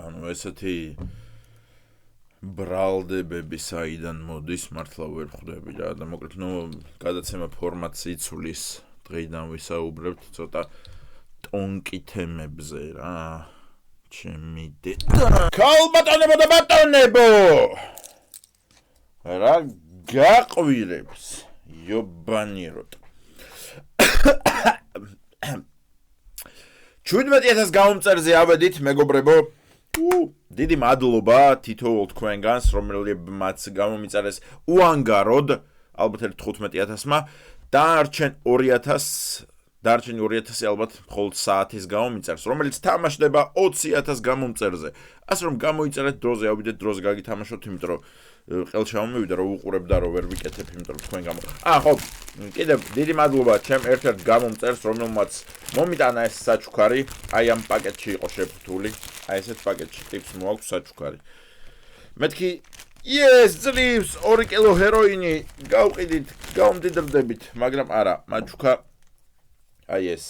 ანუ ესეთი ბრალდებები საიდან მოდის მართლა ვერ ხვდები რა და მოკლედ გადაცემა ფორმატს იცვლის დღიდან ვისაუბრებთ ცოტა ტონკი თემებზე რა ჩემი ქალბატონებო და ბატონებო რა გაყვირებს იობანიეროთ 17000 გამომწერზე ავედით მეგობრებო დიდი მადლობა თითოეულ თქვენგანს რომელებმაც გამომიწერეს უანგაროდ ალბათ 15000-მა დარჩენ 2000 ალბათ მხოლოდ საათის გამომიწერს რომელიც თამაშდება 20000 გამომწერზე ასე რომ გამოიწერეთ დროზე ავიდეთ დროზე გაგითამაშოთ იმიტომ რომ ყელშემომივიდა რომ უყურებ და რომ ვერ ვიკეთებ იმიტომ რომ თქვენ გამო ხო კიდევ დიდი მადლობა ჩემ ერთ-ერთ გამომწერს რომელმაც მომიტანა ეს საჩუქარი აი ამ პაკეტში იყო შეფუთული აი ესეთ პაკეტში ტიპს მოაქვს საჩუქარი მეთქი yes ძლივს 2 კილო ჰეროინი გავყიდით გავმდიდრდებით მაგრამ არა მაჩუქა აი ეს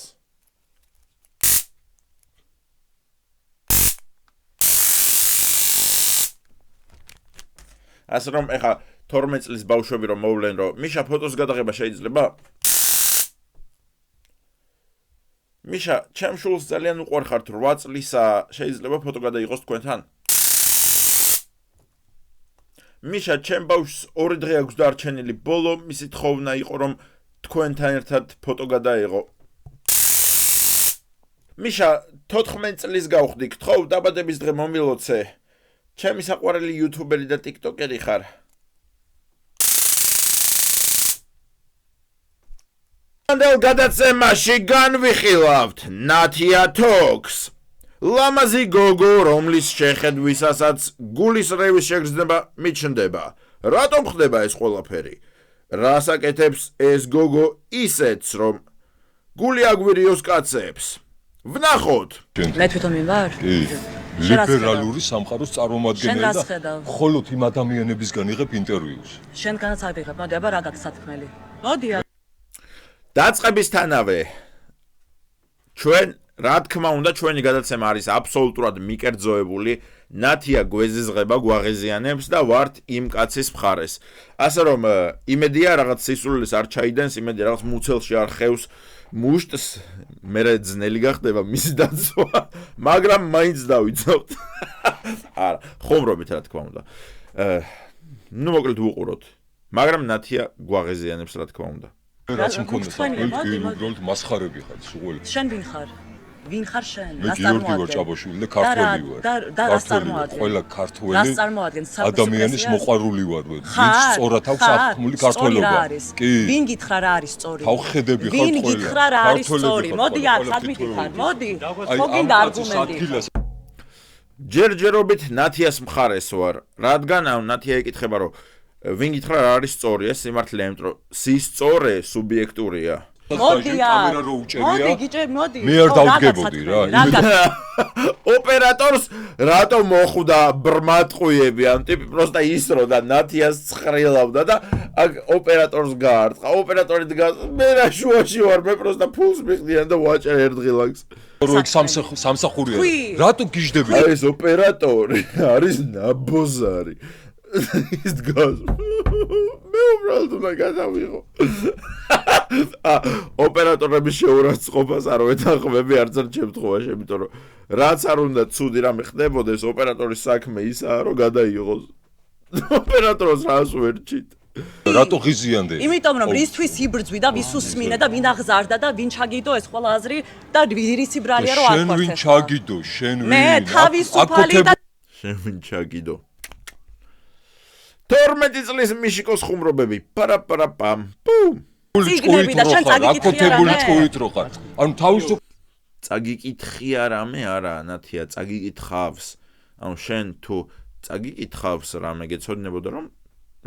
ასე რომ ეხა 12 წლის ბავშვები რომ მოვლენ რომ მიშა ფოტოს გადაღება შეიძლება მიშა ჩემ შულს ძალიან უყვარხართ 8 წლისა შეიძლება ფოტო გადაიღოს თქვენთან მიშა ჩემ ბავშვს 2 დღე აქვს დარჩენილი ბოლო მისი თხოვნა იყო რომ თქვენთან ერთად ფოტო გადაიღო მიშა 14 წლის გავხდი გთხოვ დაბადების დღე მომილოცე ჩემი საყვარელი იუთუბერი და ტიკტოკერი ხარ ანდელ გადაცემაში განვიხილავთ ნათია თოქს ლამაზი გოგო რომლის შეხედვისასაც გულის რევის შეგრძნება მიჩნდება რატომ ხდება ეს ყველაფერი რას აკეთებს ეს გოგო ისეთს რომ გული აგვირიოს კაცებს ვნახოთ მე თვითონ მივარ ლიბერალური სამყაროს წარმომადგენელი და მხოლოდ იმ ადამიანებისგან იღებ ინტერვიუს. შენგანაც აღიღებ, მოდი აბა რა გაქვს სათქმელი. მოდი. დაწყებისთანავე ჩვენ რა თქმა უნდა ჩვენი გადაცემა არის აბსოლუტურად მიკერძოებული ნათია გვეზიზღება გვაღეზიანებს და ვართ იმ კაცის მხარეს. ასე რომ იმედია რაღაც სისულელს არ ჩაიდენს, იმედია რაღაც მუცელში არ ხევს მუშტს მერე ძნელი გახდება მისი დაცვა, მაგრამ მაინც დავიცავთ. არა, ხომრობით რა თქმა უნდა. ნუ მოკლედ ვუყუროთ. მაგრამ ნათია გვაღეზიანებს რა თქმა უნდა. რაც მქონდა საკუთი უბრალოდ მასხარები ხარ სულ. შენ ვინ ხარ? ვინ ხარ შენ? რას წარმოადგენს? ჭაბაშვილი და ქართველი ვარ. და რას წარმოადგენს? ყველა ქართველი. რას წარმოადგენს? ადამიანის მოყვარული ვარ. ვინც სწორად აქვს აღქმული ქართველობა. კი. ვინ გითხრა რა არის სწორი? თავხედები ხარ ვინ გითხრა რა არის სწორი? მოდი აქ ადმიტი ხარ, მოდი. ხო გინდა არგუმენტი. ჯერჯერობით ნათიას მხარეს ვარ. რადგან ნათია ეკითხება რომ ვინ გითხრა რა არის სწორი? ეს სიმართლეა, იმიტომ რომ სისწორე სუბიექტურია. მოდი კამერა რო უჭერია. მოდი გიჭერ, მოდი. მე არ დავდგებოდი რა. ოპერატორს რატომ მოხვდა ბრმატყუიები ამ ტიპი პროსტა ისროდა ნათიას ცხრილავდა და აქ ოპერატორს გაარტყა. ოპერატორი დგას მე რა შუაში ვარ მე პროსტა ფულს მიხდიან და ვაჭერ ერთღილაკს. რო იქ სამსახურია. რატო გიждები? აი ეს ოპერატორი არის ნაბოზარი. ის დგას მე უბრალოდ უნდა გადავიღო ოპერატორების შეურაცხყოფას არ ვეთანხმები არც არ შემთხვევაში იმიტომ რომ რაც არ უნდა ცუდი რამე ხდებოდეს ოპერატორის საქმე ისაა რომ გადაიღოს ოპერატორს რას ვერჩით რატო ღიზიანდი? იმიტომ რომ რისთვის იბრძვი და ვის უსმინე და ვინ აღზარდა და ვინ ჩაგიდო ეს ყველა აზრი და რისი ბრალია რომ არ შენ ვინ ჩაგიდო? შენ ვინ? მე თავისუფალი და შენ ვინ ჩაგიდო? 12 წლის მიშიკოს ხუმრობები. პარაპარაპამ. პუმ. ციგნები და შენ აკეთებული წუით რო ხარ. ანუ თავისუფ წაგიკითხია რამე არა, ნათია, წაგიკითხავს. ანუ შენ თუ წაგიკითხავს რამე გეცოდინებოდა რომ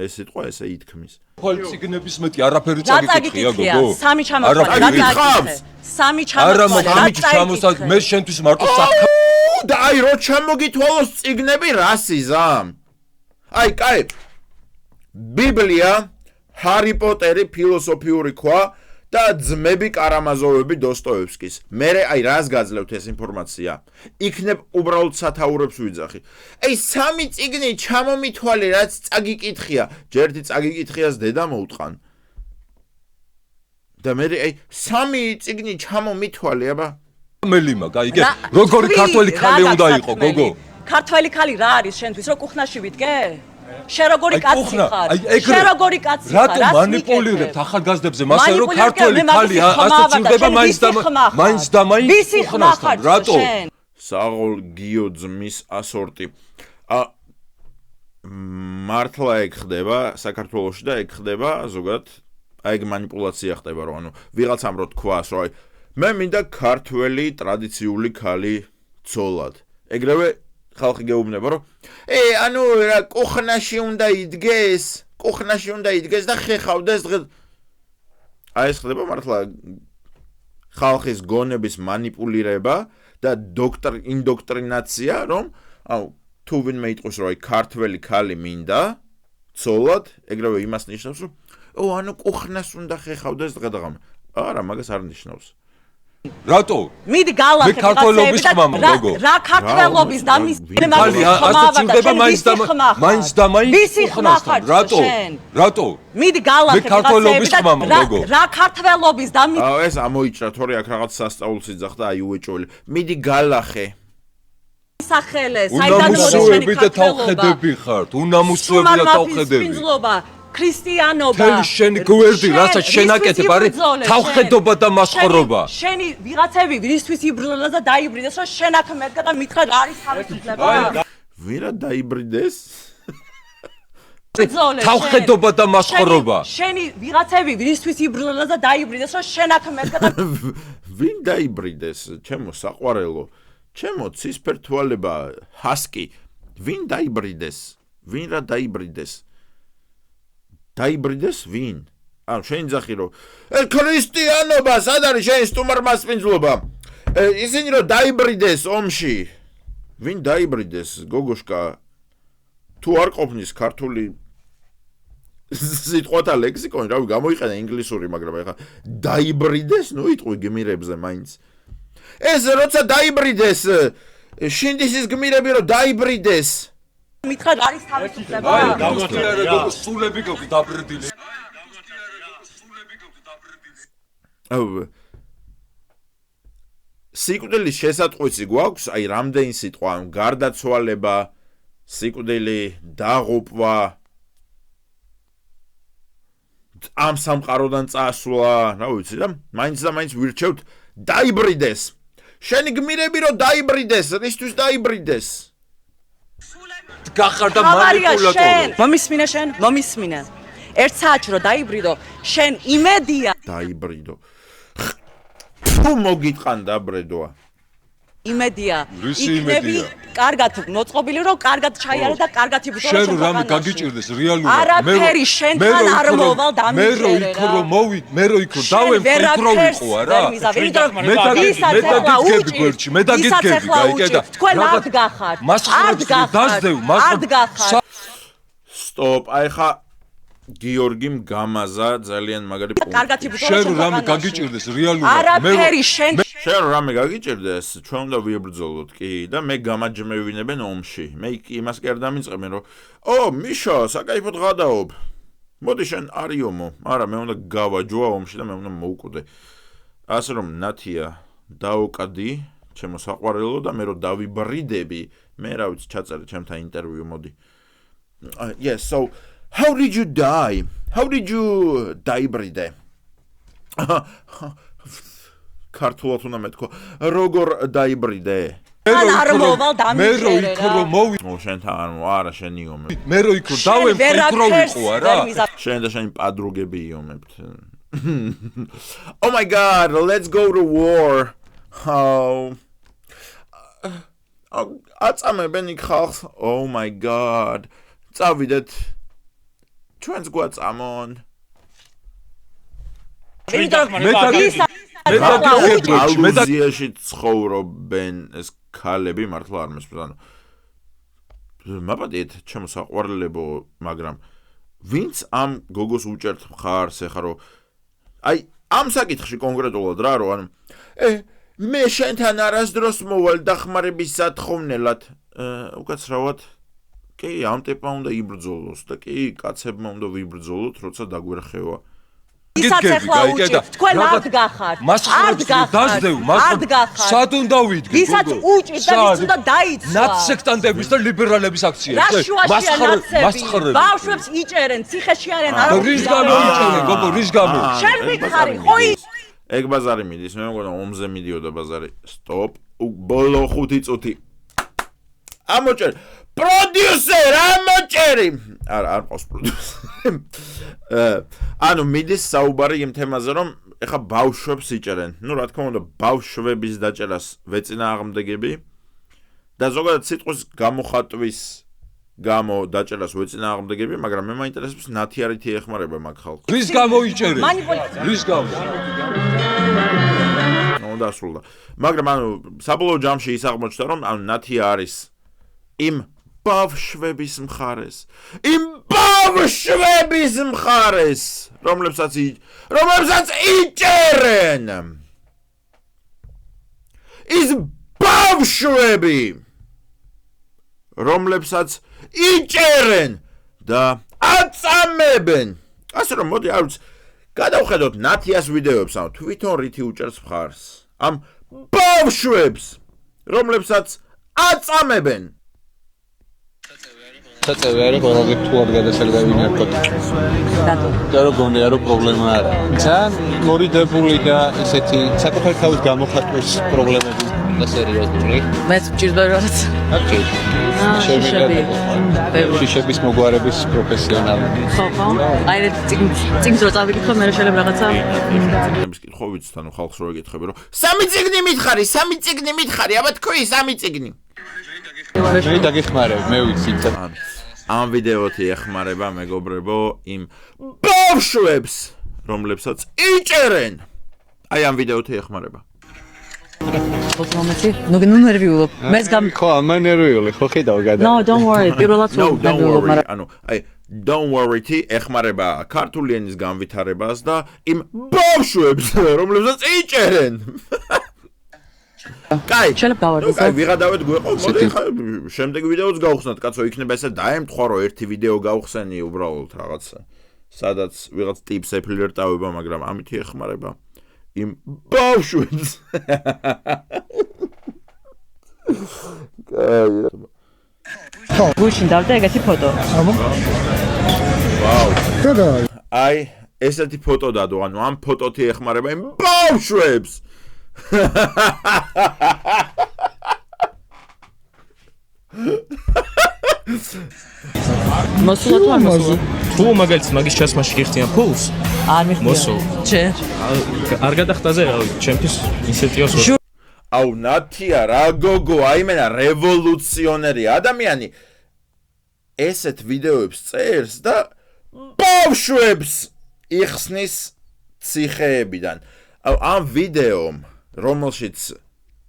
ეს სიტყვა ესე ითქმის. ხოლ ციგნების მეტი არაფერი წაგიკითხია გოგო. სამი ჩამოთვალე, რა წაგიკითხე? სამი ჩამოთვალე, რა წაგიკითხე? მე შენთვის მარტო საქმე. და აი რო ჩამოგითვალოს ციგნები რა სიზამ? აი, კაი. ბიბლია, ჰარი პოტერი, ფილოსოფიური ქვა და ძმები კარამაზოვები დოსტოევსკის. მე აი რას გაძლევთ ეს ინფორმაცია? იქნებ უბრალოდ სათაურებს ვიძახი. აი 3 წიგნი ჩამომითვალე რაც წაგიკითხია. ჯერ ერთი წაგიკითხიას დედა მოუტყან. და მე აი 3 წიგნი ჩამომითვალე აბა. მელიმა, გაიგე? როგორი ქართველი ხალი უნდა იყო, გოგო? ქართველი ხალი რა არის შენთვის, რომ კუხნაში ვიდგე? შენ როგორი კაცი ხარ? შენ როგორი კაცი ხარ? რატო манипуლირებთ ახალგაზრდებზე მასე რომ ქართველი ხალი ასოცირდება მაინც და მაინც კუხნასთან? რატო? საღოლ გიო ძმის ასორტი. მართლა ეგ ხდება საქართველოში და ეგ ხდება ზოგადად აი ეგ манипуლაცია ხდება რომ ანუ ვიღაცამ რო თქვას რომ აი მე მინდა ქართველი ტრადიციული ხალი ცოლად. ეგრევე ხალხი გეუბნება რომ ანუ რა კუხნაში უნდა იდგეს და ხეხავდეს დღეს აი ეს ხდება მართლა ხალხის გონების манипуლირება და ინდოქტრინაცია რომ აუ თუ ვინმე იტყვის რომ აი ქართველი ხალი მინდა ცოლად ეგრევე იმას ნიშნავს რომ ანუ კუხნას უნდა ხეხავდეს დღე-დღამე არა მაგას არ ნიშნავს რატო? მიდი გალახე ქართველობის ხმა გოგო. რა ქართველობის და მის ასოცირდება მაინც და მაინც კუხნასთან. რატო? მიდი გალახე ქართველობის ხმა გოგო. რა ქართველობის და მის ეს ამოიჭრა თორე აქ რაღაც სასწაულს იძახდა აი უეჭველი. მიდი გალახე სახელე საიდან მოდის და თავხედები ხართ. უნამუსოები და თავხედები. ქრისტიანობა თელი შენი გვერდი რასაც შენაკეთებ არის თავხედობა და მასხორობა შენი ვიღაცები ვისთვის იბრძოლა და დაიბრიდეს რომ შენ აქ მერგა და მითხრა არის თავისუფლება ვირა დაიბრიდეს თავხედობა და მასხორობა შენი ვიღაცები ვისთვის იბრძოლა და დაიბრიდეს რომ შენ აქ მერგა და ვინ დაიბრიდეს ჩემო საყვარელო ჩემო ცისფერ თვალება ჰასკი ვინ დაიბრიდეს ვინ რა დაიბრიდეს დაიბრიდეს ვინ? შენ ძახი რომ ქრისტიანობა სად არის შენი სტუმარმასპინძლობა? ისინი რომ დაიბრიდეს ომში. ვინ დაიბრიდეს გოგოშკა? თუ არ ყოფნის ქართული სიტყვათა ლექსიკონი, რავი, გამოიყენე ინგლისური, მაგრამ ეხლა დაიბრიდეს, ნუ იტყვი გმირებზე მაინც. ეს როცა დაიბრიდეს, შინდისის გმირები რომ დაიბრიდეს მითხრა არის თავისუფლება სულები გოგო დაბრდილი სიკვდილის შესატყვისი გვაქვს აი რამდენი სიტყვა გარდაცვალება სიკვდილი დაღუპვა ამ სამყაროდან წასვლა რა ვიცი და მაინც ვირჩევთ დაიბრიდეს შენი გმირები რომ დაიბრიდეს რისთვის დაიბრიდეს გახარდა манипуლატორი. მომისმინე. ერთ საათში რომ დაიბრიდო, შენ იმედია. დაიბრიდო. თუ მოგიტყანდა ბრედოა. იმედია. იქნები კარგად მოწყობილი რომ კარგად ჩაიარე და კარგად იბრძოლო შენ რამე გაგიჭირდეს რეალურად. არაფერი შენთან არ მოვალ დამიჯერე რა. მე რო იქ დავემხო იქ რო ვიყო არა. მე დაგიდგები გაიგე და თქვენ არ გახართ. არ გახართ. სტოპ, აი ხა გიორგიმ გამაზა ძალიან მაგარი პუნქტი. კარგად იბრძოლო შენ რამე გაგიჭირდეს რეალურად. არაფერი შენ რამე გაგიჭირდეს, ჩვენ უნდა ვიებრძოლოთ კი და მე გამაჯმევინებენ ომში. მე იმას კი არ დამიწყებენ რომ მიშა, საკაიფოდ ღადაობ. მოდი შენ არიომო, არა მე უნდა გავაჯვა ომში და მე უნდა მოვკვდე. ასე რომ ნათია დაოკადი, ჩემო საყვარელო და მე რომ დავიბრიდები, მე რა ვიცი ჩაწერე ჩემთან ინტერვიუ მოდი. Yes, so how did you die? How did you დაიბრიდე? ქართულად უნდა მეთქვა როგორ დაიბრიდე? არ მოვალ დამიჯერე რა. მე რო იქ რომ მოვი შენთან არა შენ იომებ. მე რო იქ დავემხო იქ რო ვიყო არა. შენ და შენი პადრუგები იომებთ. Oh my god, let's go to war. აწამებენ იქ ხალხს. Oh my god. წავიდეთ. ჩვენს გვაწამონ. ალუზიაში ცხოვრობენ ეს ქალები მართლა არ მესმის. მაბადეთ ჩემო საყვარლებო, მაგრამ ვინც ამ გოგოს უჭერთ მხარს ეხა რომ აი ამ საკითხში კონკრეტულად რა რო ანუ მე შენთან არასდროს მოვალ დახმარების სათხოვნელად უკაცრავად კი ამ ტიპმა უნდა იბრძოლოს და კი კაცებმა უნდა ვიბრძოლოთ როცა დაგვერხევა ისაც ახლა უჭირთ თქვენ ართ გახართ ართ გახართ სად უნდა ვიდგე ისაც უჭირთ და ვის უნდა დაიცვა ნაცსექტანტების და ლიბერალების აქციებს რა შუაშია ნაცები ბავშვებს იჭერენ ციხეში არიან არა რის გამო იჭერენ გოგო რის გამო შენ ვითხარი ხო ეგ ბაზარი მიდის მე მგონა ომზე მიდიოდა ბაზარი სტოპ ბოლო 5 წუთი ამოჭერ პროდიუსერ ამოჭერი არ ყავს პროდიუსერი ანუ მიდის საუბარი იმ თემაზე რომ ეხა ბავშვებს იჭერენ ნუ რა თქმა უნდა ბავშვების დაჭერას ვეწინააღმდეგები და ზოგადად სიტყვის გამოხატვის გამო დაჭერას ვეწინააღმდეგები მაგრამ მე მაინტერესებს ნათიარითი ეხმარება მაგ ხალხს რის გამო იჭერენ რის გამო ნუ დასრულდა მაგრამ ანუ საბოლოო ჯამში ის აღმოჩნდა რომ ანუ ნათია არის იმ ბავშვების მხარეს რომლებსაც იჭერენ ის ბავშვები რომლებსაც იჭერენ და აწამებენ ასე რომ მოდი არ ვიცი გადავხედოთ ნათიას ვიდეოებს ანუ თვითონ რითი უჭერს მხარს ამ ბავშვებს რომლებსაც აწამებენ საწევი არის ყველაფერი თუ არ გადასალევი ნარკოტიკი. და რო გონია რომ პრობლემა არა. ძალიან მორიდებული და ესეთი საკუთარი თავის გამოხატვის პრობლემები და სერიოზული. მეც მჭირდება რაღაც. ოკეი. შიშების მოგვარების პროფესიონალი. ხო. აი ეს წიგნს რო წავიკითხო მე შეიძლება რაღაცა. ეს კითხვა ვიცით ანუ ხალხს რო ეკითხები რომ სამი წიგნი მითხარი, აბა თქვი სამი წიგნი. მე დაგეხმარებ, მე ვიცი. ამ ვიდეოთი ეხმარება მეგობრებო იმ ბავშვებს, რომლებსაც იჭერენ. აი ამ ვიდეოთი ეხმარება. ნუ ნერვიულობ. მეც ხო, ამან ნერვიული, ხო ხედავ გადა. No, don't worry. პირველად ნერვიულობ, მაგრამ ანუ აი don't worry-თი ეხმარება ქართული ენის განვითარებას და იმ ბავშვებს, რომლებსაც იჭერენ. კაი, შეიძლება გავარდოთ. კაი, ვიღადავეთ გვეყო, მოდი ხა შემდეგ ვიდეოც გავხსნათ, კაცო, იქნება ესე დაემთხვა რომ ერთი ვიდეო გავხსენი უბრალოდ რაღაცა. სადაც ვიღაც ტიპს ეფლირტავება, მაგრამ ამითი ეხმარება იმ ბავშვებს. კაი. ხო, გუშინ დავდა ეგეთი ფოტო. ვაუ. კაი. აი, ესეთი ფოტო დადო, ანუ ამ ფოტოთი ეხმარება იმ ბავშვებს. მოსულა თუ არ მოსულა? თუ მაგალითად მაგის ჩასმაში გიხდიან ფულს? არ მიხდია. მოსულ. ჯერ. არ გადახტაზე რა, ჩემთვის ისეთიოს. აუ ნათია რა გოგო, აიმენა რევოლუციონერი ადამიანი ესეთ ვიდეოებს წერს და ბავშვებს იხსნის ციხეებიდან. აუ ამ ვიდეომ რომელშიც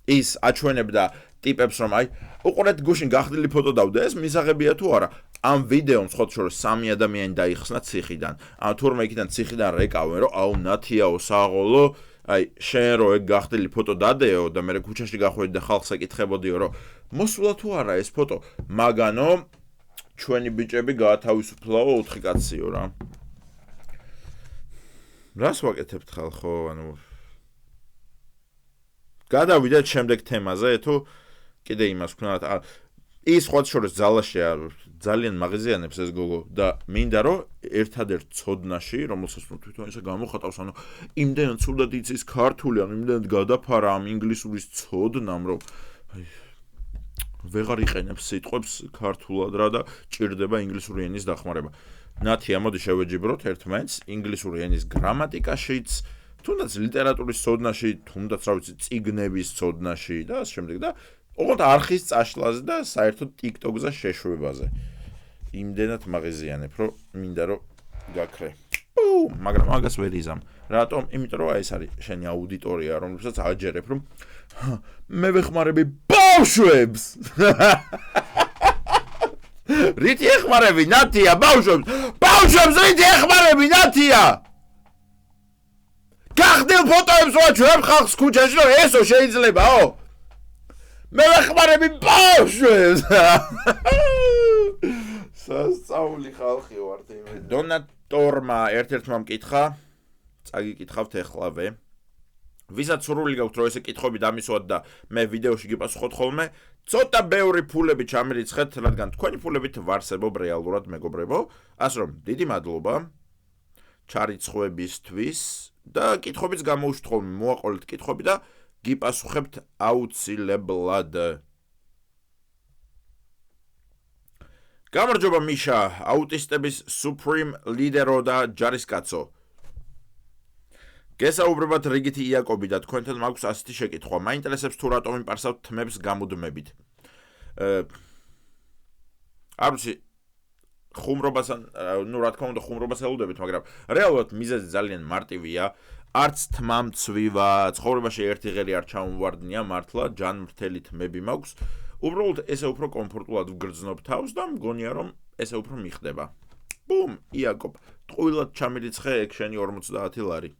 ის აჩვენებდა ტიპებს რომ აი უყურეთ გუშინ გახდილი ფოტო დავდა ეს მისაღებია თუ არა ამ ვიდეომ სხვა შორის 3 ადამიანი დაიხსნა ციხიდან ან თურმე იქიდან ციხიდან რეკავენ რომ აუ ნათიაო საღოლო აი შენ რო ეგ გახდილი ფოტო დადეო და მე ქუჩაში გახვედი და ხალხს ეკითხებოდიო რომ მოსულა თუ არა ეს ფოტო მაგანო ჩვენი ბიჭები გაათავისუფლაო 4 კაციო რა რას ვაკეთებთ ხალხო ანუ გადავიდეთ შემდეგ თემაზე თუ კიდე იმას ვქნათ ის სხვა შორის ძალაში ძალიან მაღაზიანებს ეს გოგო და მინდა რომ ერთადერთ ცოდნაში რომელსაც თვითონ ისე გამოხატავს ანუ იმდენად სულად იცის ქართული ანუ იმდენად გადაფარა ამ ინგლისურის ცოდნამ რომ ვეღარ იყენებს სიტყვებს ქართულად რა და ჭირდება ინგლისური ენის დახმარება ნათია მოდი შევეჯიბროთ ერთმანეთს ინგლისური ენის გრამატიკაშიც თუნდაც ლიტერატურის ცოდნაში თუნდაც რა ვიცი წიგნების ცოდნაში და ამ შემდეგ და ოღონდ არხის წაშლაზე და საერთოდ TikTok-ზე შეშვებაზე. იმდენად მაღაზიანებ, რომ მინდა რომ გაქრე. მაგრამ მაგას ვერ იზამ. რატომ? იმიტომ რომ ეს არის შენი აუდიტორია, რომელსაც აჯერებ, რომ მე ვეხმარები ბავშვებს. რითი ეხმარები ნათია ბავშვებს? ბავშვებს რითი ეხმარები ნათია? გახდილ ფოტოებს ვაჩვევ ხალხს ქუჩაში, რომ ესო შეიძლებაო? მე ვეხმარები ბავშვებს. სასწაული ხალხი ვართ იმე. დონატორმა ერთ-ერთმა მკითხა, წაგიკითხავთ ეხლავე. ვისაც სურვილი გაქვთ რომ ესე კითხვები დამისვათ და მე ვიდეოში გიპასუხოთ ხოლმე, ცოტა ბევრი ფულები ჩამირიცხეთ, რადგან თქვენი ფულებით ვარსებობ რეალურად მეგობრებო. ასე რომ დიდი მადლობა ჩარიცხვებისთვის და კითხვებიც გამოუშვით ხოლმე, მოაყოლეთ კითხვები და გიპასუხებთ აუცილებლად. გამარჯობა მიშა, აუტისტების Supreme ლიდერო და ჯარისკაცო. გესაუბრებათ რიგითი იაკობი და თქვენთან მაქვს ასეთი შეკითხვა. მაინტერესებს თუ რატომ იმპარსავთ თმებს გამუდმებით. არ ვიცი ხუმრობასთან, ნუ რა თქმა უნდა ხუმრობას ელოდებით, მაგრამ რეალურად მიზეზი ძალიან მარტივია. არც თმამცვივა, ცხოვრებაში ერთი ღერი არ ჩამოვარდნია მართლა, ჯანმრთელი თმები მაქვს. უბრალოდ ესე უფრო კომფორტულად ვგრძნობ თავს და მგონია რომ ესე უფრო მიხდება. ბუმ, იაკობ, ტყუილად ჩამირიცხე ეგ შენი 50 ლარი.